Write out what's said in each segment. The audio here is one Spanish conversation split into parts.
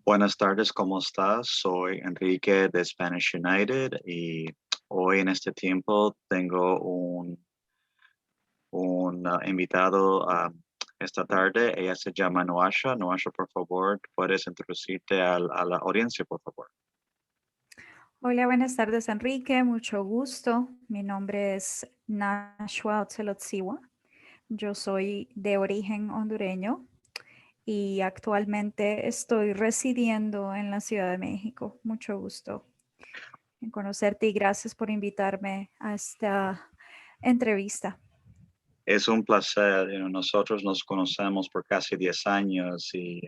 Buenas tardes, ¿cómo estás? Soy Enrique de Spanish United y hoy en este tiempo tengo un invitado esta tarde. Ella se llama Noasha. Noasha, por favor, ¿puedes introducirte a la audiencia, por favor? Hola, buenas tardes, Enrique. Mucho gusto. Mi nombre es Nashua Otzelotsiwa. Yo soy de origen hondureño y actualmente estoy residiendo en la Ciudad de México. Mucho gusto en conocerte y gracias por invitarme a esta entrevista. Es un placer. Nosotros nos conocemos por casi 10 años y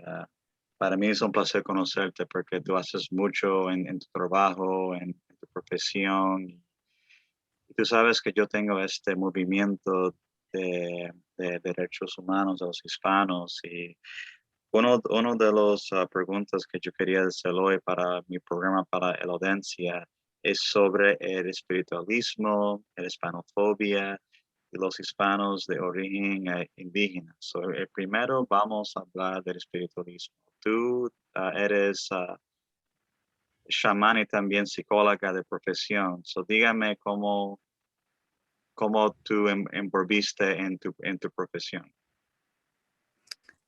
para mí es un placer conocerte porque tú haces mucho en tu trabajo, en tu profesión. Y tú sabes que yo tengo este movimiento de derechos humanos de los hispanos y uno de las preguntas que yo quería hacer hoy para mi programa para la audiencia es sobre el espiritualismo, la hispanofobia y los hispanos de origen indígena. Primero vamos a hablar del espiritualismo. Tú eres chamán y también psicóloga de profesión. Dígame cómo tú envolviste en tu profesión.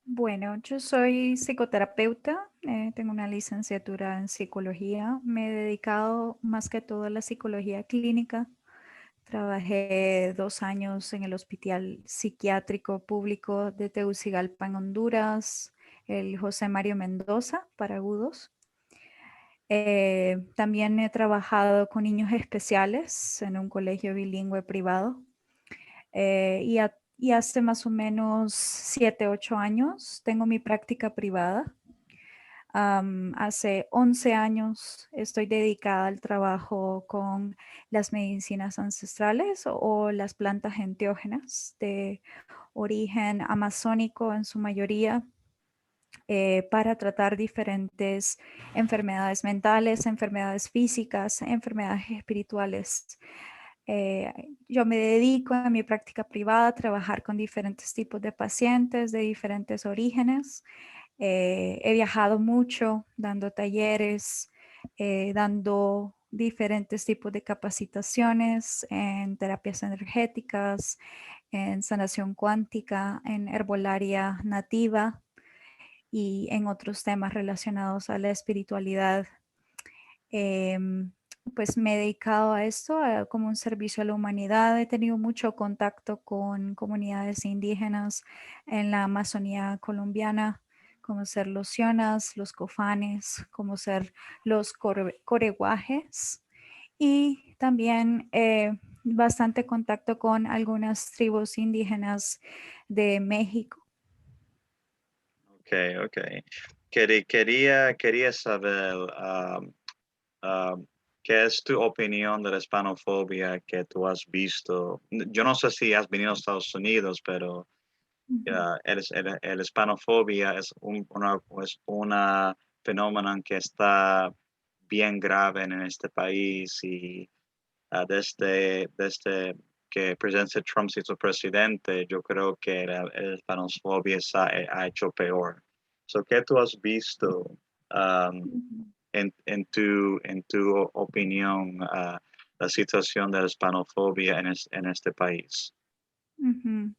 Bueno, yo soy psicoterapeuta, tengo una licenciatura en psicología. Me he dedicado más que todo a la psicología clínica. Trabajé 2 años en el Hospital Psiquiátrico Público de Tegucigalpa, en Honduras, el José Mario Mendoza, para agudos. También he trabajado con niños especiales en un colegio bilingüe privado. Y hace más o menos 7, 8 años tengo mi práctica privada. Hace 11 años estoy dedicada al trabajo con las medicinas ancestrales o las plantas enteógenas de origen amazónico en su mayoría, para tratar diferentes enfermedades mentales, enfermedades físicas, enfermedades espirituales. Eh, yo me dedico en mi práctica privada a trabajar con diferentes tipos de pacientes de diferentes orígenes. He viajado mucho dando talleres, dando diferentes tipos de capacitaciones en terapias energéticas, en sanación cuántica, en herbolaria nativa y en otros temas relacionados a la espiritualidad. Em, pues me he dedicado a esto como un servicio a la humanidad. He tenido mucho contacto con comunidades indígenas en la Amazonía colombiana, como ser los Sionas, los Cofanes, como ser los Coreguajes, y también bastante contacto con algunas tribus indígenas de México. Okay, okay. Quería saber um, qué es tu opinión de la hispanofobia que tú has visto. Yo no sé si has venido a Estados Unidos, pero Ujú. el hispanofobia es una fenómeno que está bien grave en este país y desde que el presidente Trump se hizo presidente, yo creo que la hispanofobia ha hecho peor. ¿Qué tú has visto um, Ujú. en tu opinión la situación de la hispanofobia en este país? Ujú.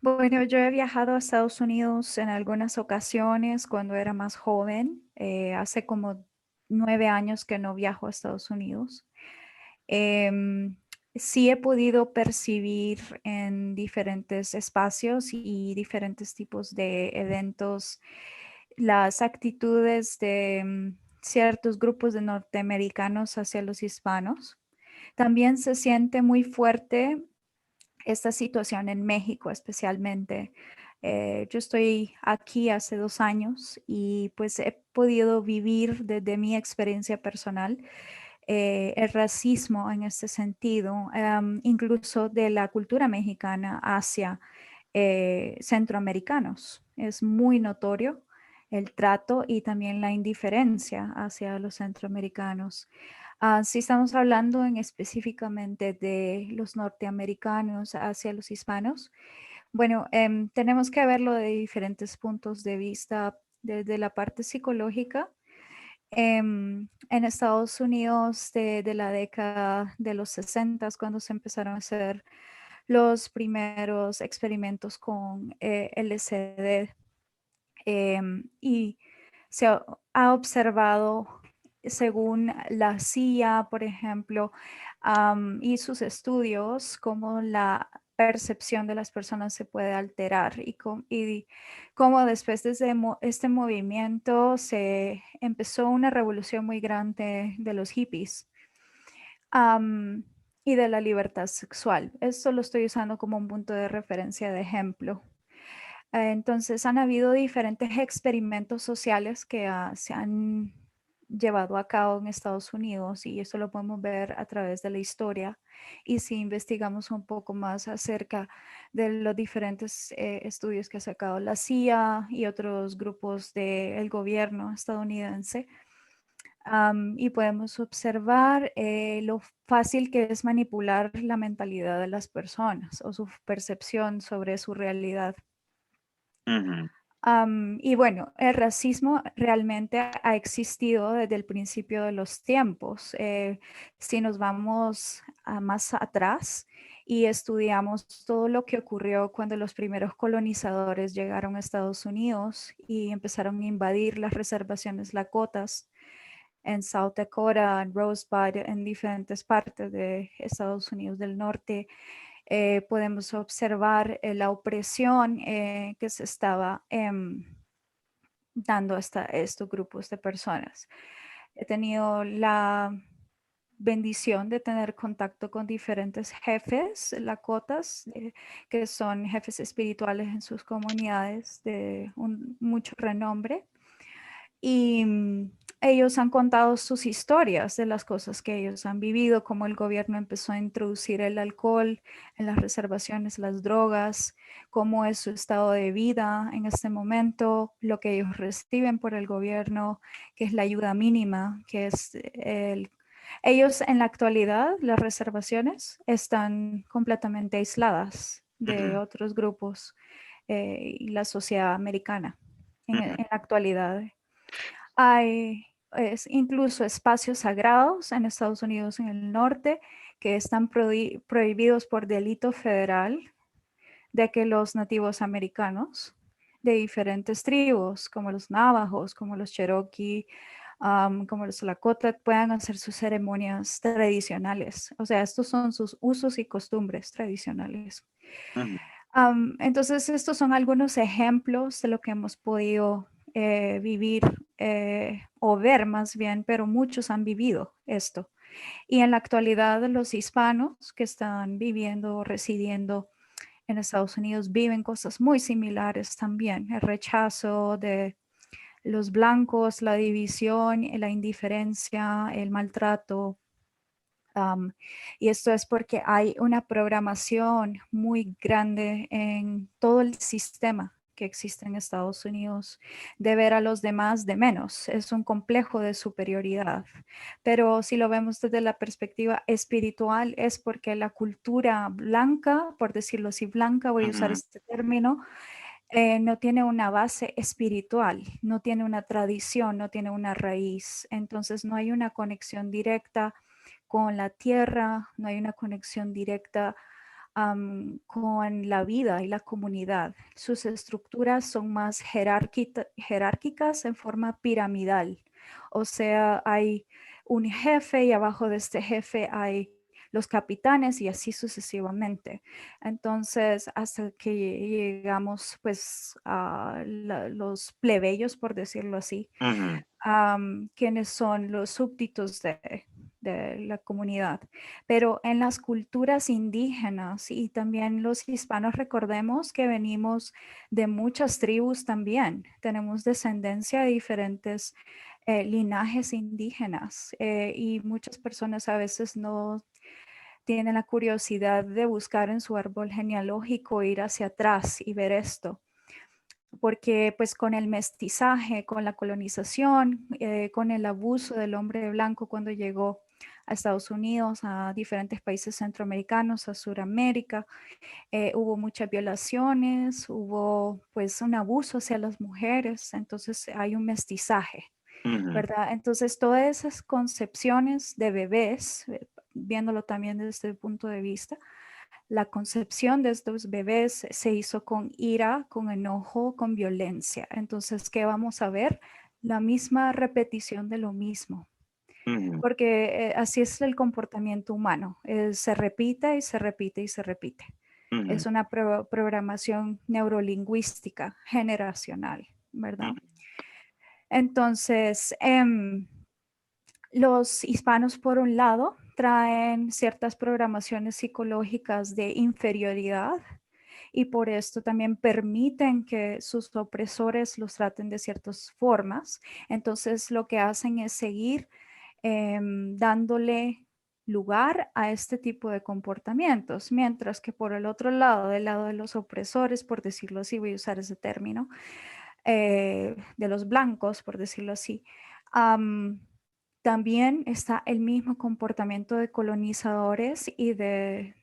Bueno, yo he viajado a Estados Unidos en algunas ocasiones cuando era más joven. Hace como 9 años que no viajo a Estados Unidos. Em, sí he podido percibir en diferentes espacios y diferentes tipos de eventos las actitudes de ciertos grupos de norteamericanos hacia los hispanos. También se siente muy fuerte esta situación en México especialmente. Yo estoy aquí hace 2 años y pues he podido vivir desde mi experiencia personal el racismo en este sentido, incluso de la cultura mexicana hacia centroamericanos. Es muy notorio el trato y también la indiferencia hacia los centroamericanos. Si estamos hablando en específicamente de los norteamericanos hacia los hispanos, bueno, tenemos que verlo de diferentes puntos de vista, desde la parte psicológica. En Estados Unidos de la década de los 60, cuando se empezaron a hacer los primeros experimentos con LSD, y se ha observado, según la CIA, por ejemplo, y sus estudios, cómo la percepción de las personas se puede alterar y cómo después de este movimiento se empezó una revolución muy grande de los hippies, am, y de la libertad sexual. Esto lo estoy usando como un punto de referencia de ejemplo. Entonces han habido diferentes experimentos sociales que se han llevado a cabo en Estados Unidos, y eso lo podemos ver a través de la historia. Y si investigamos un poco más acerca de los diferentes estudios que ha sacado la CIA y otros grupos del gobierno estadounidense, y podemos observar lo fácil que es manipular la mentalidad de las personas o su percepción sobre su realidad. Ujú, Y bueno, el racismo realmente ha existido desde el principio de los tiempos. Si nos vamos más atrás y estudiamos todo lo que ocurrió cuando los primeros colonizadores llegaron a Estados Unidos y empezaron a invadir las reservaciones Lakotas en South Dakota, en Rosebud, en diferentes partes de Estados Unidos del Norte, podemos observar la opresión que se estaba dando a estos grupos de personas. He tenido la bendición de tener contacto con diferentes jefes, lakotas, que son jefes espirituales en sus comunidades de mucho renombre. Y ellos han contado sus historias de las cosas que ellos han vivido, cómo el gobierno empezó a introducir el alcohol en las reservaciones, las drogas, cómo es su estado de vida en este momento, lo que ellos reciben por el gobierno, que es la ayuda mínima, que es Ellos en la actualidad, las reservaciones, están completamente aisladas de ujú, otros grupos y la sociedad americana en ujú, la actualidad. Hay incluso espacios sagrados en Estados Unidos en el norte que están prohibidos por delito federal, de que los nativos americanos de diferentes tribus, como los navajos, como los cherokee, como los lakota, puedan hacer sus ceremonias tradicionales. O sea, estos son sus usos y costumbres tradicionales. ujú. Entonces, estos son algunos ejemplos de lo que hemos podido vivir o ver más bien, pero muchos han vivido esto. Y en la actualidad, los hispanos que están viviendo o residiendo en Estados Unidos viven cosas muy similares también. El rechazo de los blancos, la división, la indiferencia, el maltrato. Um, y esto es porque hay una programación muy grande en todo el sistema que existe en Estados Unidos de ver a los demás de menos. Es un complejo de superioridad. Pero si lo vemos desde la perspectiva espiritual, es porque la cultura blanca, por decirlo así, blanca, voy a usar Ujú, este término, no tiene una base espiritual, no tiene una tradición, no tiene una raíz. Entonces no hay una conexión directa con la tierra, no hay una conexión directa con la vida y la comunidad. Sus estructuras son más jerárquicas en forma piramidal. O sea, hay un jefe y abajo de este jefe hay los capitanes y así sucesivamente. Entonces, hasta que llegamos pues a los plebeyos, por decirlo así, ujú, quienes son los súbditos de la comunidad. Pero en las culturas indígenas y también los hispanos, recordemos que venimos de muchas tribus también. Tenemos descendencia de diferentes linajes indígenas, y muchas personas a veces no tienen la curiosidad de buscar en su árbol genealógico, ir hacia atrás y ver esto, porque pues con el mestizaje, con la colonización, con el abuso del hombre blanco cuando llegó a Estados Unidos, a diferentes países centroamericanos, a Sudamérica, hubo muchas violaciones, hubo pues un abuso hacia las mujeres, entonces hay un mestizaje. Ujú, ¿verdad? Entonces, todas esas concepciones de bebés, viéndolo también desde el punto de vista, la concepción de estos bebés se hizo con ira, con enojo, con violencia. Entonces, ¿qué vamos a ver? La misma repetición de lo mismo, ujú, porque así es el comportamiento humano. Se repite y se repite y se repite. ujú, Es una programación neurolingüística generacional, ¿verdad? ujú, Entonces, los hispanos, por un lado, traen ciertas programaciones psicológicas de inferioridad y por esto también permiten que sus opresores los traten de ciertas formas. Entonces, lo que hacen es seguir dándole lugar a este tipo de comportamientos, mientras que por el otro lado, del lado de los opresores, por decirlo así, voy a usar ese término, de los blancos, por decirlo así, am, también está el mismo comportamiento de colonizadores y de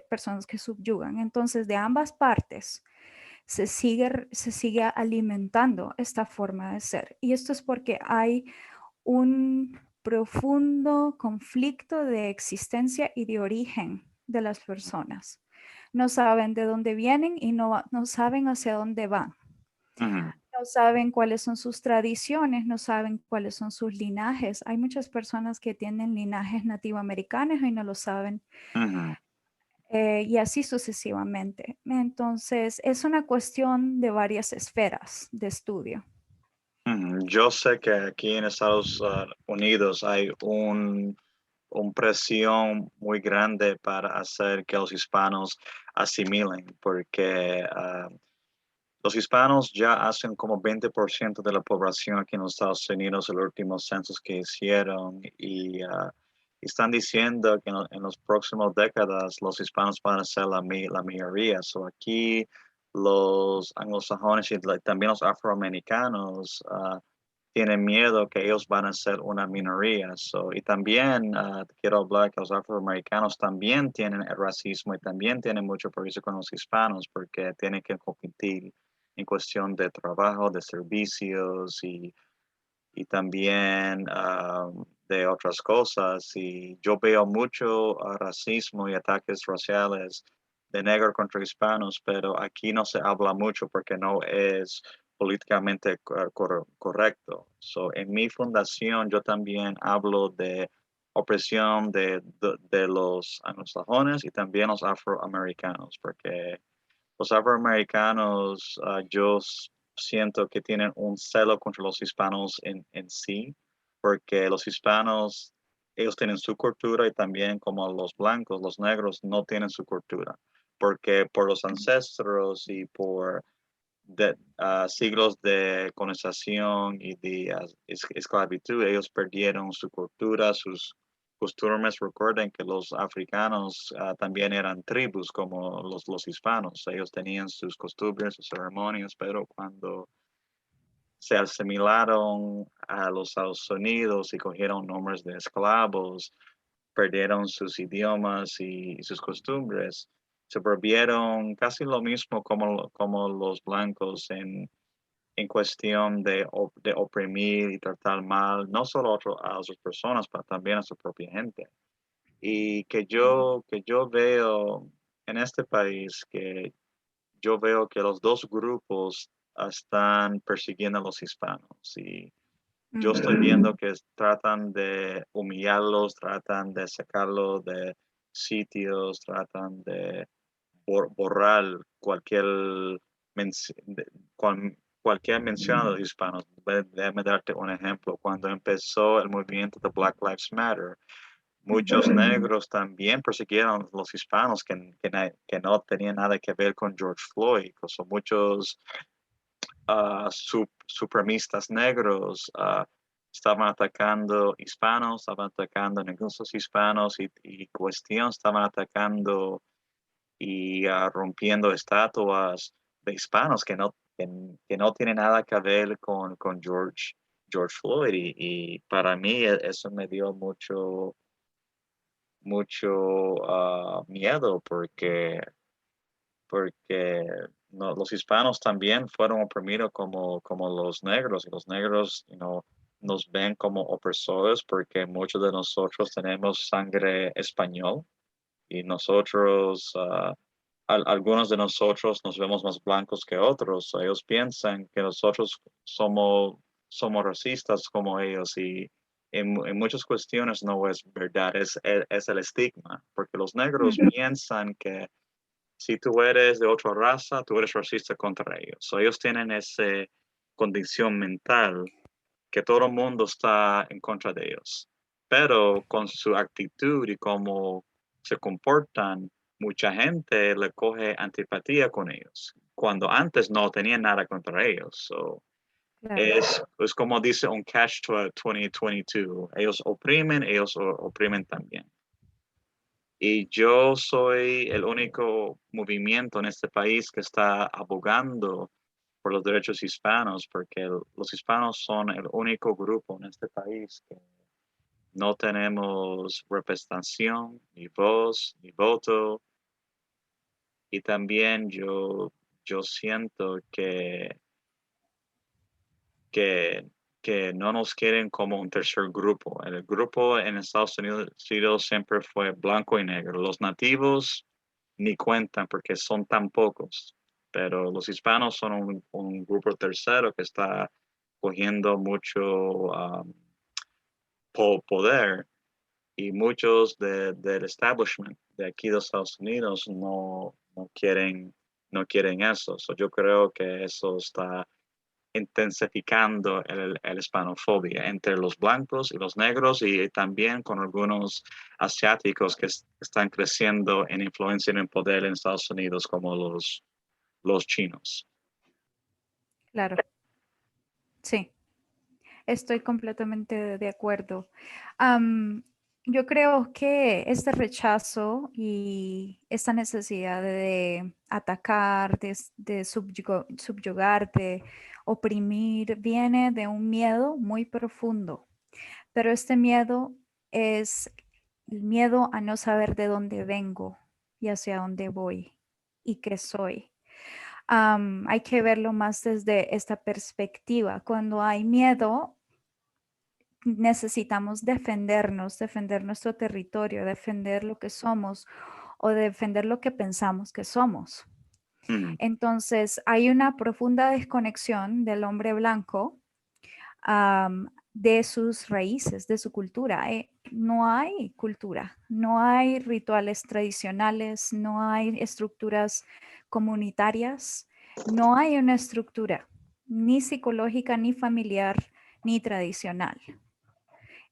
personas que subyugan. Entonces, de ambas partes se sigue alimentando esta forma de ser. Y esto es porque hay un profundo conflicto de existencia y de origen de las personas. No saben de dónde vienen y no saben hacia dónde van. ujú, No saben cuáles son sus tradiciones, no saben cuáles son sus linajes. Hay muchas personas que tienen linajes nativoamericanos y no lo saben, ujú, y así sucesivamente. Entonces, es una cuestión de varias esferas de estudio. ujú. Yo sé que aquí en Estados Unidos hay un presión muy grande para hacer que los hispanos asimilen, porque los hispanos ya hacen como 20% de la población aquí en los Estados Unidos, el último censos que hicieron, y están diciendo que en las próximas décadas los hispanos van a ser la mayoría. So aquí los anglosajones y también los afroamericanos tienen miedo que ellos van a ser una minoría. So, y también quiero hablar que los afroamericanos también tienen el racismo y también tienen mucho prejuicio con los hispanos porque tienen que competir en cuestión de trabajo, de servicios y también de otras cosas. Y yo veo mucho racismo y ataques raciales de negro contra hispanos, pero aquí no se habla mucho porque no es políticamente correcto. So, en mi fundación yo también hablo de opresión de los anglosajones y también los afroamericanos, porque los afroamericanos, siento que tienen un celo contra los hispanos en sí, porque los hispanos, ellos tienen su cultura y también como los blancos, los negros, no tienen su cultura, porque por los ancestros y por siglos de colonización y de esclavitud, ellos perdieron su cultura, sus costumbres. Recuerden que los africanos también eran tribus como los hispanos. Ellos tenían sus costumbres, sus ceremonias, pero cuando se asimilaron a los Estados Unidos y cogieron nombres de esclavos, perdieron sus idiomas y sus costumbres, se volvieron casi lo mismo como los blancos en cuestión de oprimir y tratar mal, no solo a otras personas, pero también a su propia gente. Y que yo veo en este país, que yo veo que los dos grupos están persiguiendo a los hispanos y yo estoy viendo Ujú. que tratan de humillarlos, tratan de sacarlos de sitios, tratan de borrar cualquier mención a los hispanos. Déjame darte un ejemplo. Cuando empezó el movimiento de Black Lives Matter, muchos Ujú. negros también persiguieron a los hispanos que no tenían nada que ver con George Floyd. O sea, muchos supremistas negros estaban atacando hispanos, estaban atacando negocios hispanos y cuestión, estaban atacando y rompiendo estatuas de hispanos que no tienen nada que ver con George Floyd. Y para mí eso me dio mucho miedo porque no, los hispanos también fueron oprimidos como los negros y los negros, nos ven como opresores porque muchos de nosotros tenemos sangre español y nosotros, algunos de nosotros nos vemos más blancos que otros. Ellos piensan que nosotros somos racistas como ellos y en muchas cuestiones no es verdad, es el estigma, porque los negros Ujú. piensan que si tú eres de otra raza, tú eres racista contra ellos. So, ellos tienen esa condición mental que todo el mundo está en contra de ellos. Pero con su actitud y cómo se comportan, mucha gente le coge antipatía con ellos, cuando antes no tenían nada contra ellos. So, Claro. es como dice un catch 2022. Ellos oprimen, ellos oprimen también. Y yo soy el único movimiento en este país que está abogando por los derechos hispanos, porque los hispanos son el único grupo en este país que no tenemos representación, ni voz, ni voto. Y también yo siento que, que no nos quieren como un tercer grupo. El grupo en Estados Unidos siempre fue blanco y negro. Los nativos ni cuentan porque son tan pocos, pero los hispanos son un grupo tercero que está cogiendo mucho poder y muchos del establishment de aquí de Estados Unidos no quieren eso. So, yo creo que eso está intensificando el hispanofobia entre los blancos y los negros y también con algunos asiáticos que están creciendo en influencia y en poder en Estados Unidos como los chinos. Claro, sí, estoy completamente de acuerdo. Am, yo creo que este rechazo y esta necesidad de atacar, de subyugar, de oprimir, viene de un miedo muy profundo, pero este miedo es el miedo a no saber de dónde vengo y hacia dónde voy y qué soy. Hay que verlo más desde esta perspectiva. Cuando hay miedo, necesitamos defendernos, defender nuestro territorio, defender lo que somos o defender lo que pensamos que somos. Mm, Entonces, hay una profunda desconexión del hombre blanco de sus raíces, de su cultura. No hay cultura, no hay rituales tradicionales, no hay estructuras comunitarias, no hay una estructura ni psicológica, ni familiar, ni tradicional.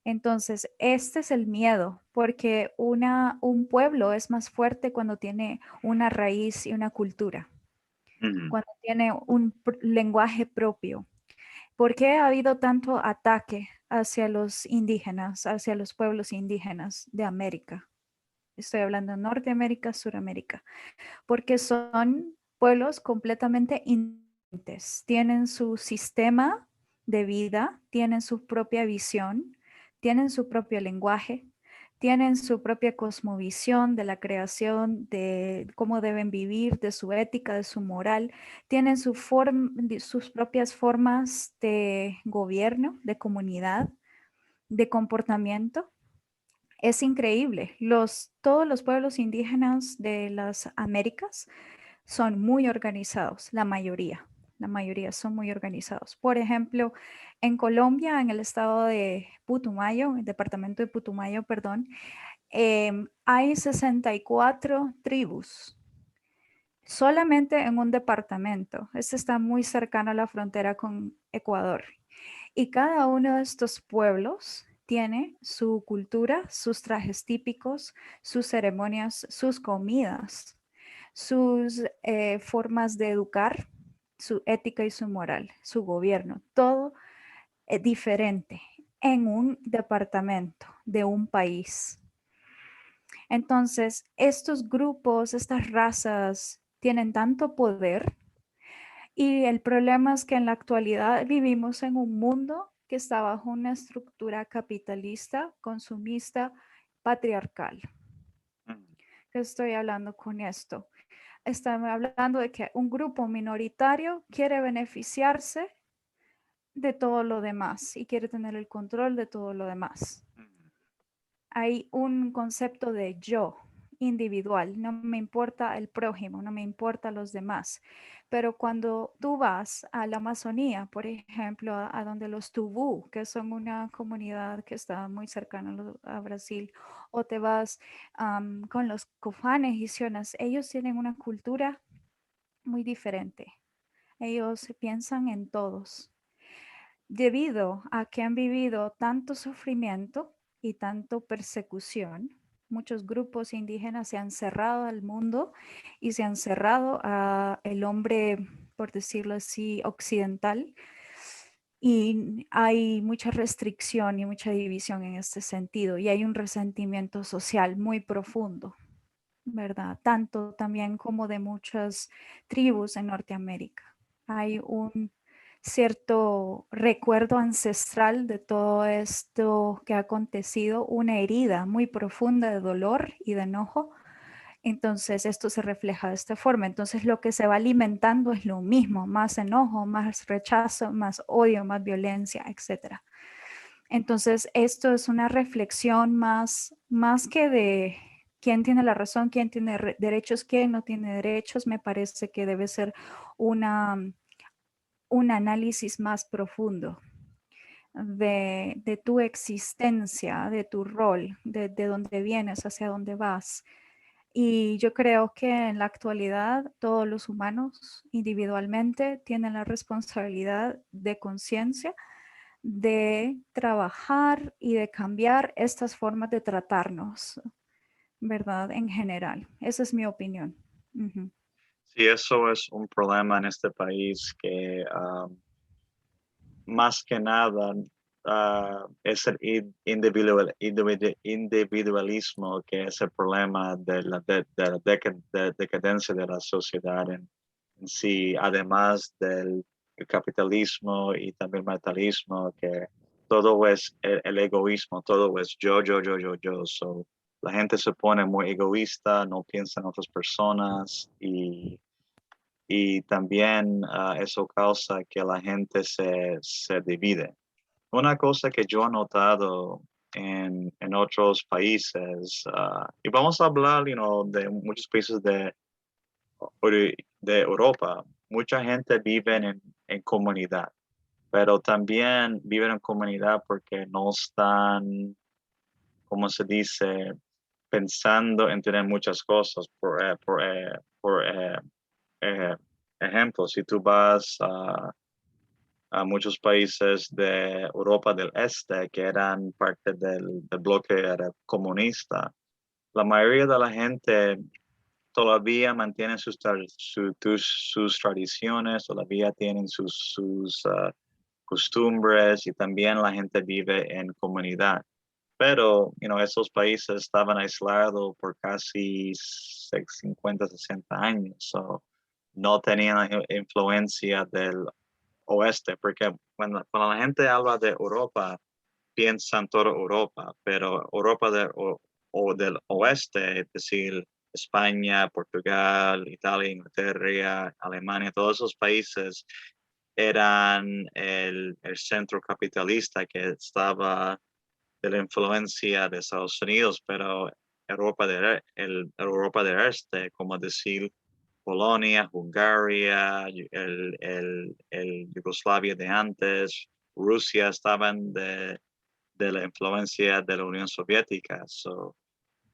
Entonces, este es el miedo, porque un pueblo es más fuerte cuando tiene una raíz y una cultura, mm, cuando tiene un lenguaje propio. ¿Por qué ha habido tanto ataque hacia los indígenas, hacia los pueblos indígenas de América? Estoy hablando de Norteamérica, Suramérica, porque son pueblos completamente independientes. Tienen su sistema de vida, tienen su propia visión, tienen su propio lenguaje, tienen su propia cosmovisión de la creación, de cómo deben vivir, de su ética, de su moral, tienen sus propias formas de gobierno, de comunidad, de comportamiento. Es increíble. Todos los pueblos indígenas de las Américas son muy organizados, la mayoría son muy organizados. Por ejemplo, en Colombia, en el estado de Putumayo, el departamento de Putumayo, perdón, hay 64 tribus solamente en un departamento. Este está muy cercano a la frontera con Ecuador. Y cada uno de estos pueblos tiene su cultura, sus trajes típicos, sus ceremonias, sus comidas, sus formas de educar, su ética y su moral, su gobierno, todo diferente en un departamento de un país. Entonces, estos grupos, estas razas tienen tanto poder y el problema es que en la actualidad vivimos en un mundo que está bajo una estructura capitalista, consumista, patriarcal. mm, ¿Qué estoy hablando con esto? Estamos hablando de que un grupo minoritario quiere beneficiarse de todo lo demás y quiere tener el control de todo lo demás. Hay un concepto de yo individual, no me importa el prójimo, no me importa los demás. Pero cuando tú vas a la Amazonía, por ejemplo, a donde los Tubú, que son una comunidad que está muy cercana a Brasil, o te vas con los Cofanes y Sionas, ellos tienen una cultura muy diferente. Ellos piensan en todos debido a que han vivido tanto sufrimiento y tanto persecución. Muchos grupos indígenas se han cerrado al mundo y se han cerrado a el hombre, por decirlo así, occidental. Y hay mucha restricción y mucha división en este sentido. Y hay un resentimiento social muy profundo, ¿verdad? Tanto también como de muchas tribus en Norteamérica. Hay un cierto recuerdo ancestral de todo esto que ha acontecido, una herida muy profunda de dolor y de enojo. Entonces esto se refleja de esta forma. Entonces lo que se va alimentando es lo mismo, más enojo, más rechazo, más odio, más violencia, etcétera. Entonces, esto es una reflexión más que de quién tiene la razón, quién tiene derechos, quién no tiene derechos. Me parece que debe ser una, un análisis más profundo de tu existencia, de tu rol, de dónde vienes, hacia dónde vas. Y yo creo que en la actualidad todos los humanos individualmente tienen la responsabilidad de conciencia de trabajar y de cambiar estas formas de tratarnos, ¿verdad? En general. Esa es mi opinión. Ujú. Sí, eso es un problema en este país que más que nada es el individualismo que es el problema de la decadencia de la sociedad en sí, además del capitalismo y también el materialismo, que todo es el egoísmo, todo es yo. So, la gente se pone muy egoísta, no piensa en otras personas y también eso causa que la gente se divide. Una cosa que yo he notado en otros países, y vamos a hablar de muchos países de Europa, mucha gente vive en comunidad, pero también viven en comunidad porque no están, como se dice, pensando en tener muchas cosas. Eh, ejemplo, si tú vas a muchos países de Europa del Este que eran parte del bloque era comunista, la mayoría de la gente todavía mantienen sus tradiciones, todavía tienen sus costumbres y también la gente vive en comunidad. Pero, esos países estaban aislados por casi 50, 60 años. So, no tenían la influencia del oeste, porque cuando la gente habla de Europa, piensan toda Europa, pero Europa o del oeste, es decir, España, Portugal, Italia, Inglaterra, Alemania, todos esos países eran el centro capitalista que estaba de la influencia de Estados Unidos, pero Europa del Este, como decir Polonia, Bulgaria, el Yugoslavia de antes, Rusia, estaban de la influencia de la Unión Soviética. So,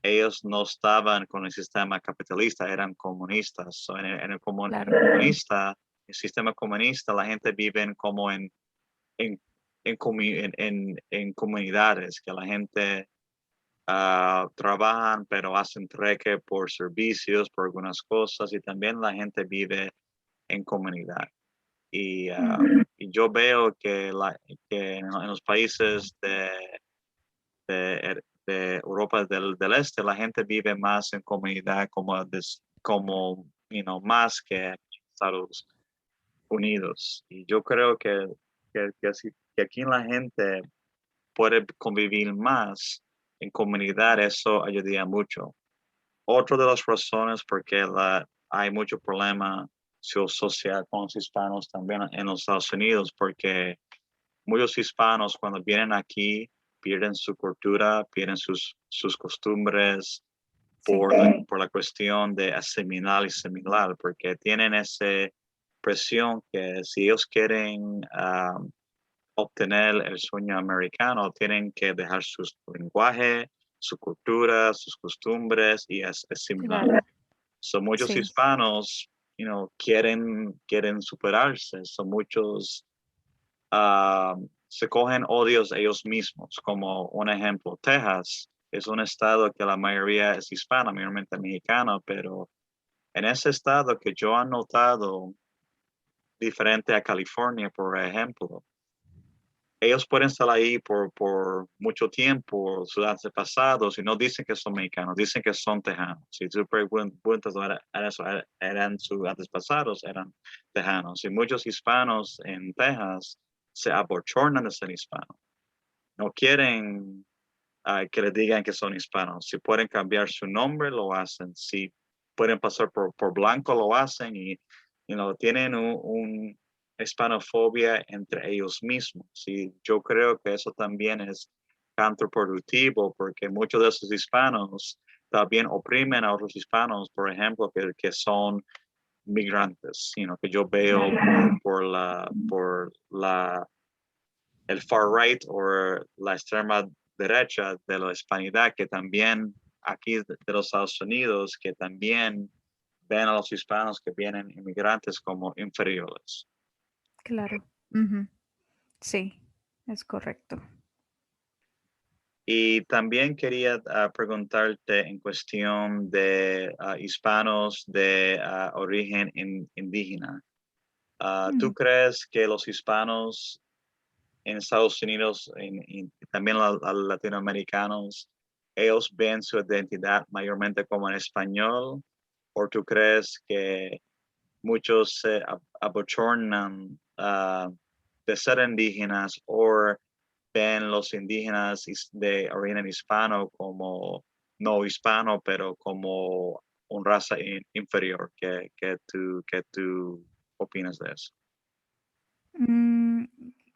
ellos no estaban con el sistema capitalista, eran comunistas. So, en Claro. el comunista, el sistema comunista, la gente vive como en, en comunidades, que la gente trabajan, pero hacen treque por servicios, por algunas cosas, y también la gente vive en comunidad. Y yo veo que en los países de Europa del Este, la gente vive más en comunidad más que Estados Unidos. Y yo creo que aquí la gente puede convivir más en comunidad, eso ayudaría mucho. Otra de las razones por qué hay mucho problema social con los hispanos también en los Estados Unidos, porque muchos hispanos cuando vienen aquí pierden su cultura, pierden sus costumbres Sí, por la cuestión de asimilar y similar, porque tienen esa presión que si ellos quieren obtener el sueño americano, tienen que dejar su lenguaje, su cultura, sus costumbres y asimilar. claro, Son muchos sí, hispanos, quieren superarse. Son muchos se cogen odios ellos mismos. Como un ejemplo, Texas es un estado que la mayoría es hispana, mayormente mexicana, pero en ese estado que yo he notado, diferente a California, por ejemplo, ellos pueden estar ahí por mucho tiempo, sus antepasados, y no dicen que son mexicanos, dicen que son tejanos. Si tú preguntas, eran sus antepasados, eran tejanos. Y muchos hispanos en Texas se abochornan de ser hispanos. No quieren que les digan que son hispanos. Si pueden cambiar su nombre, lo hacen. Si pueden pasar por blanco, lo hacen. Y tienen un hispanofobia entre ellos mismos. Y yo creo que eso también es contraproductivo porque muchos de esos hispanos también oprimen a otros hispanos, por ejemplo, que son migrantes, que yo veo claro. por el far right o la extrema derecha de la hispanidad, que también aquí de los Estados Unidos, que también ven a los hispanos que vienen inmigrantes como inferiores. Claro. Ujú. Sí, es correcto. Y también quería preguntarte en cuestión de hispanos de origen indígena. ¿Tú Mm. crees que los hispanos en Estados Unidos y también los latinoamericanos, ellos ven su identidad mayormente como en español? ¿O tú crees que muchos se abochornan de ser indígenas o ven los indígenas de origen hispano como no hispano, pero como una raza inferior? ¿Qué tú opinas de eso? Mm,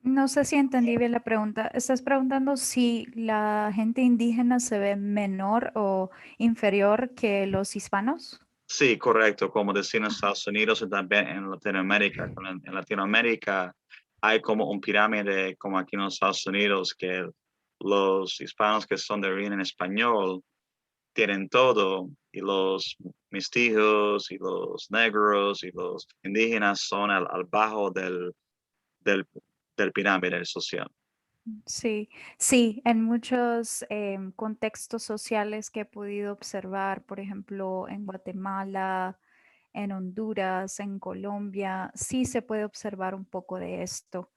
no sé si entendí bien la pregunta. ¿Estás preguntando si la gente indígena se ve menor o inferior que los hispanos? Sí, correcto, como decir en Estados Unidos y también en Latinoamérica. En Latinoamérica hay como un pirámide, como aquí en los Estados Unidos, que los hispanos que son de origen español tienen todo, y los mestizos y los negros y los indígenas son al bajo del, del pirámide social. Sí, sí, en muchos contextos sociales que he podido observar, por ejemplo, en Guatemala, en Honduras, en Colombia, sí se puede observar un poco de esto.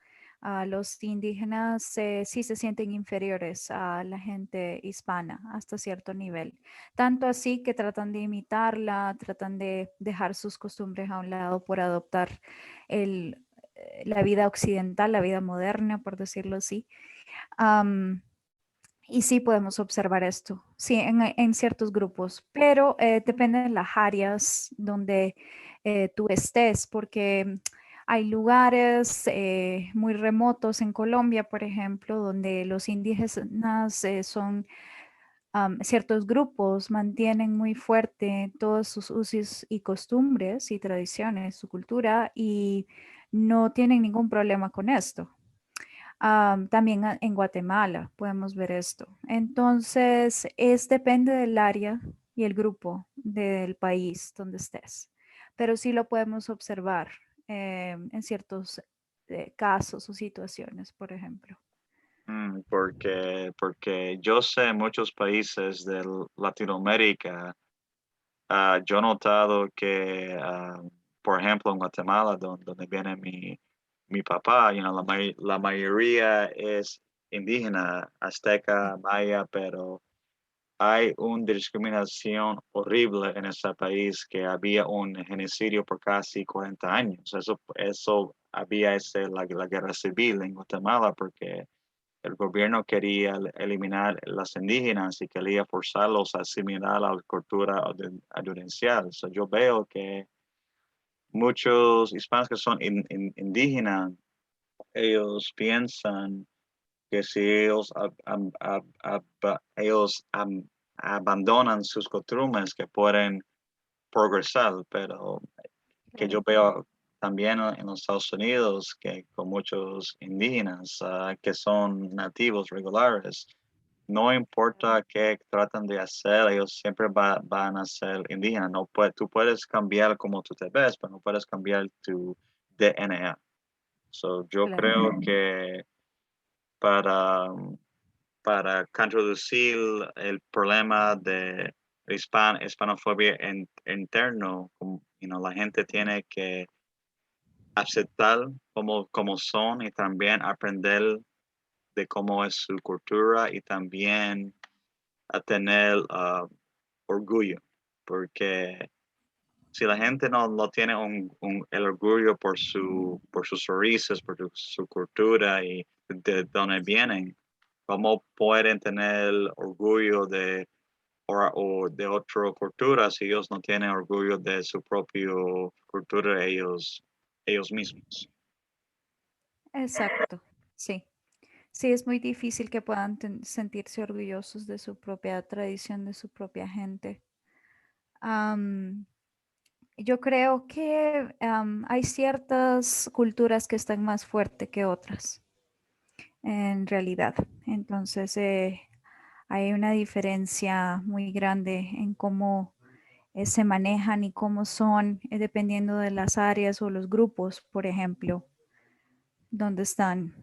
Los indígenas sí se sienten inferiores a la gente hispana hasta cierto nivel. Tanto así que tratan de imitarla, tratan de dejar sus costumbres a un lado por adoptar la vida occidental, la vida moderna, por decirlo así. Am, y sí podemos observar esto, sí, en ciertos grupos, pero depende de las áreas donde tú estés, porque hay lugares muy remotos en Colombia, por ejemplo, donde los indígenas son ciertos grupos, mantienen muy fuerte todos sus usos y costumbres y tradiciones, su cultura, y no tienen ningún problema con esto. También en Guatemala podemos ver esto. Entonces, depende del área y el grupo del país donde estés, pero sí lo podemos observar en ciertos casos o situaciones, por ejemplo. Porque yo sé en muchos países de Latinoamérica. Yo he notado que, por ejemplo, en Guatemala, donde viene mi papá, la mayoría es indígena, azteca, maya, pero hay una discriminación horrible en ese país, que había un genocidio por casi 40 años. Eso había la guerra civil en Guatemala porque el gobierno quería eliminar las indígenas y quería forzarlos a asimilar a la cultura audiencial. Yo veo que muchos hispanos que son indígenas ellos piensan que si ellos, abandonan sus costumbres, que pueden progresar, pero que yo Claro, veo también en los Estados Unidos, que con muchos indígenas que son nativos regulares, no importa qué tratan de hacer, ellos siempre van a ser indígenas. No tú puedes cambiar como tú te ves, pero no puedes cambiar tu DNA. So, yo claro. creo que para, para introducir el problema de hispanofobia interno, la gente tiene que aceptar como son y también aprender de cómo es su cultura y también a tener orgullo, porque si la gente no tiene el orgullo por sus raíces, por su cultura y de dónde vienen, ¿cómo pueden tener orgullo o de otra cultura si ellos no tienen orgullo de su propia cultura ellos mismos? Exacto, sí. Sí, es muy difícil que puedan sentirse orgullosos de su propia tradición, de su propia gente. Am, yo creo que hay ciertas culturas que están más fuertes que otras, en realidad. Entonces, hay una diferencia muy grande en cómo se manejan y cómo son, dependiendo de las áreas o los grupos, por ejemplo, donde están.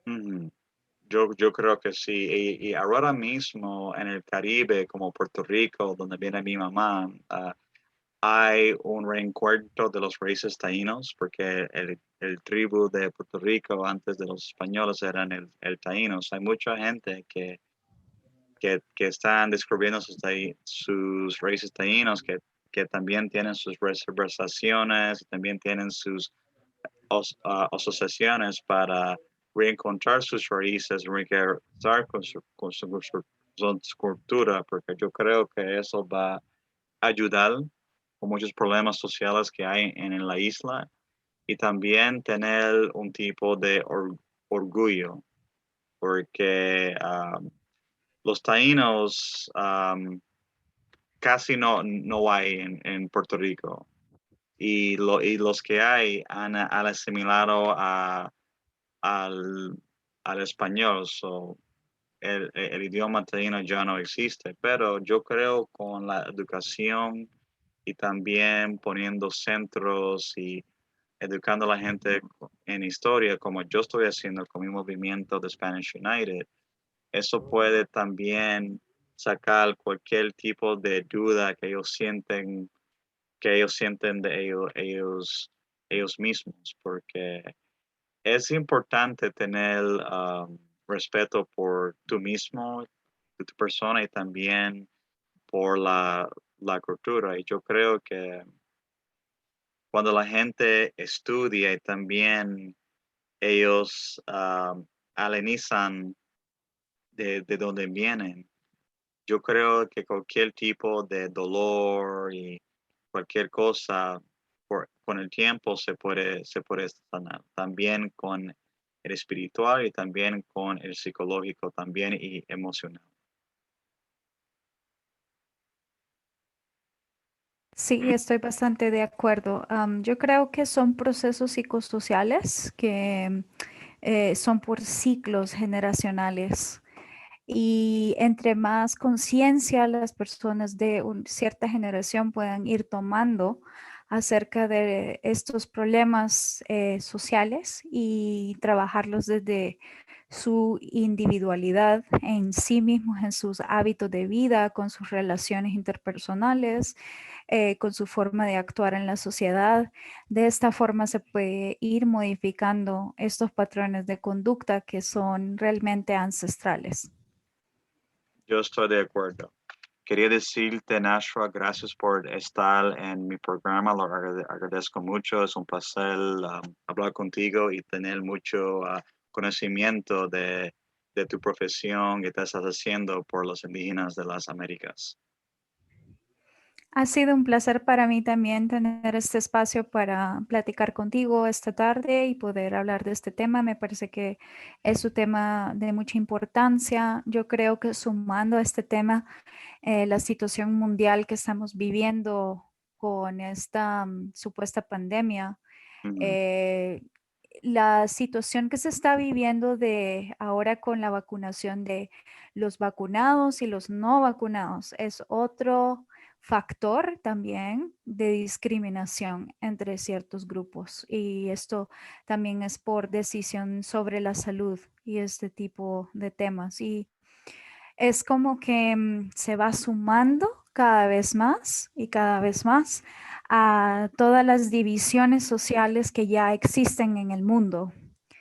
Ujú. Yo creo que sí. Y ahora mismo en el Caribe, como Puerto Rico, donde viene mi mamá, hay un reencuentro de los raíces taínos, porque el tribu de Puerto Rico antes de los españoles eran el taínos. Hay mucha gente que están descubriendo sus raíces taínos, que también tienen sus reservaciones, también tienen sus asociaciones para reencontrar sus raíces, reencontrar con su cultura, porque yo creo que eso va a ayudar con muchos problemas sociales que hay en la isla y también tener un tipo de orgullo, porque los taínos casi no hay en Puerto Rico y los que hay han asimilado al, al español. So, el idioma taíno ya no existe, pero yo creo con la educación y también poniendo centros y educando a la gente en historia, como yo estoy haciendo con mi movimiento de Spanish United, eso puede también sacar cualquier tipo de duda que ellos sienten de ellos mismos, porque es importante tener respeto por tú mismo, de tu persona y también por la cultura. Y yo creo que cuando la gente estudia y también ellos analizan de dónde vienen, yo creo que cualquier tipo de dolor y cualquier cosa con el tiempo se puede sanar. También con el espiritual y también con el psicológico también y emocional. Sí, estoy bastante de acuerdo. Yo creo que son procesos psicosociales que son por ciclos generacionales y entre más conciencia las personas de cierta generación puedan ir tomando acerca de estos problemas sociales y trabajarlos desde su individualidad en sí mismos, en sus hábitos de vida, con sus relaciones interpersonales, con su forma de actuar en la sociedad. De esta forma se puede ir modificando estos patrones de conducta que son realmente ancestrales. Yo estoy de acuerdo. Quería decirte, Nashua, gracias por estar en mi programa. Lo agradezco mucho. Es un placer hablar contigo y tener mucho conocimiento de tu profesión que estás haciendo por los indígenas de las Américas. Ha sido un placer para mí también tener este espacio para platicar contigo esta tarde y poder hablar de este tema. Me parece que es un tema de mucha importancia. Yo creo que sumando a este tema, la situación mundial que estamos viviendo con esta supuesta pandemia, Ujú, eh, la situación que se está viviendo de ahora con la vacunación de los vacunados y los no vacunados es otro factor también de discriminación entre ciertos grupos. Y esto también es por decisión sobre la salud y este tipo de temas. Y es como que se va sumando cada vez más y cada vez más a todas las divisiones sociales que ya existen en el mundo,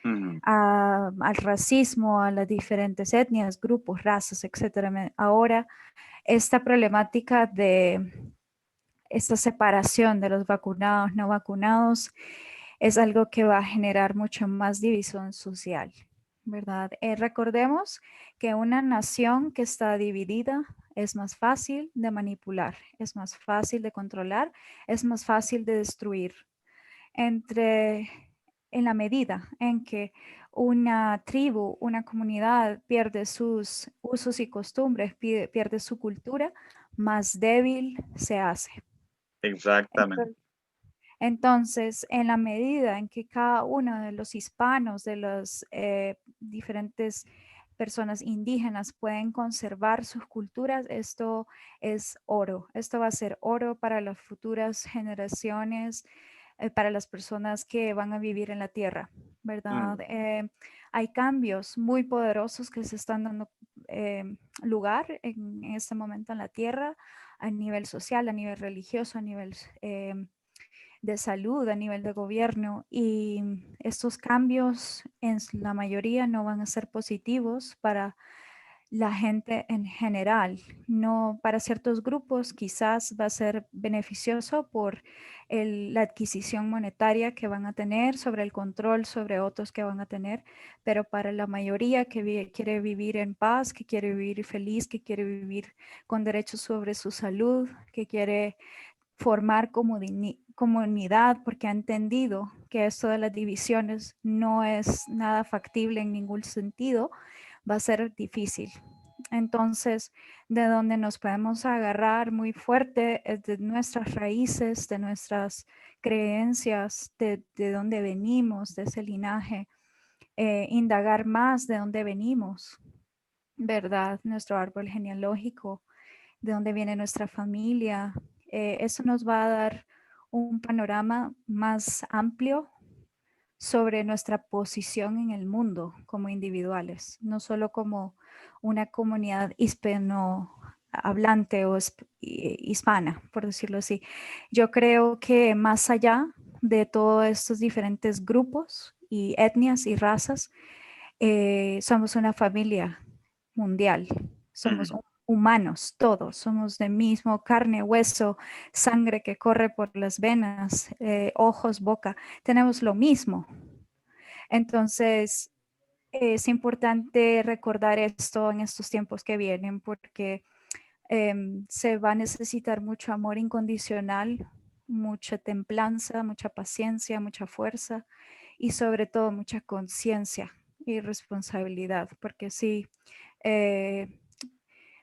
ujú, al racismo, a las diferentes etnias, grupos, razas, etcétera. Ahora, esta problemática de esta separación de los vacunados, no vacunados, es algo que va a generar mucho más división social, ¿verdad? Recordemos que una nación que está dividida es más fácil de manipular, es más fácil de controlar, es más fácil de destruir. En la medida en que una tribu, una comunidad pierde sus usos y costumbres, pierde su cultura, más débil se hace. exactamente. Entonces, en la medida en que cada uno de los hispanos, de las diferentes personas indígenas pueden conservar sus culturas, esto es oro. Esto va a ser oro para las futuras generaciones, para las personas que van a vivir en la tierra, ¿verdad? Mm, Hay cambios muy poderosos que se están dando lugar en este momento en la tierra, a nivel social, a nivel religioso, a nivel de salud, a nivel de gobierno, y estos cambios en la mayoría no van a ser positivos para la gente en general. No, para ciertos grupos quizás va a ser beneficioso por la adquisición monetaria que van a tener, sobre el control sobre otros que van a tener, pero para la mayoría que quiere vivir en paz, que quiere vivir feliz, que quiere vivir con derechos sobre su salud, que quiere formar comunidad porque ha entendido que esto de las divisiones no es nada factible en ningún sentido, va a ser difícil. Entonces, de donde nos podemos agarrar muy fuerte es de nuestras raíces, de nuestras creencias, de dónde venimos, de ese linaje, indagar más de dónde venimos, ¿verdad? Nuestro árbol genealógico, de dónde viene nuestra familia. Eso nos va a dar un panorama más amplio sobre nuestra posición en el mundo como individuales, no solo como una comunidad hispanohablante o hispana, por decirlo así. Yo creo que más allá de todos estos diferentes grupos y etnias y razas, somos una familia mundial, somos ujú. humanos todos, somos de mismo carne, hueso, sangre que corre por las venas, ojos, boca, tenemos lo mismo. Entonces, es importante recordar esto en estos tiempos que vienen porque se va a necesitar mucho amor incondicional, mucha templanza, mucha paciencia, mucha fuerza y sobre todo mucha conciencia y responsabilidad, porque sí, eh,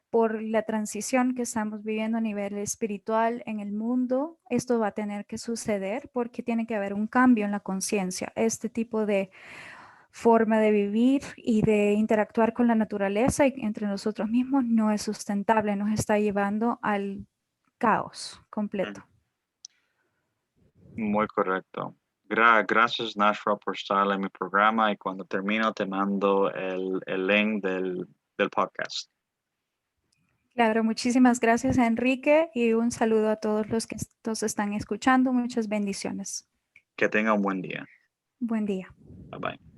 por la transición que estamos viviendo a nivel espiritual en el mundo, esto va a tener que suceder porque tiene que haber un cambio en la conciencia. Este tipo de forma de vivir y de interactuar con la naturaleza y entre nosotros mismos no es sustentable, nos está llevando al caos Mm, completo. muy correcto. Gracias, Nashua, por estar en mi programa y cuando termino te mando el link del podcast. Claro, muchísimas gracias, Enrique, y un saludo a todos los que nos están escuchando. Muchas bendiciones. Que tenga un buen día. Buen día. Bye bye.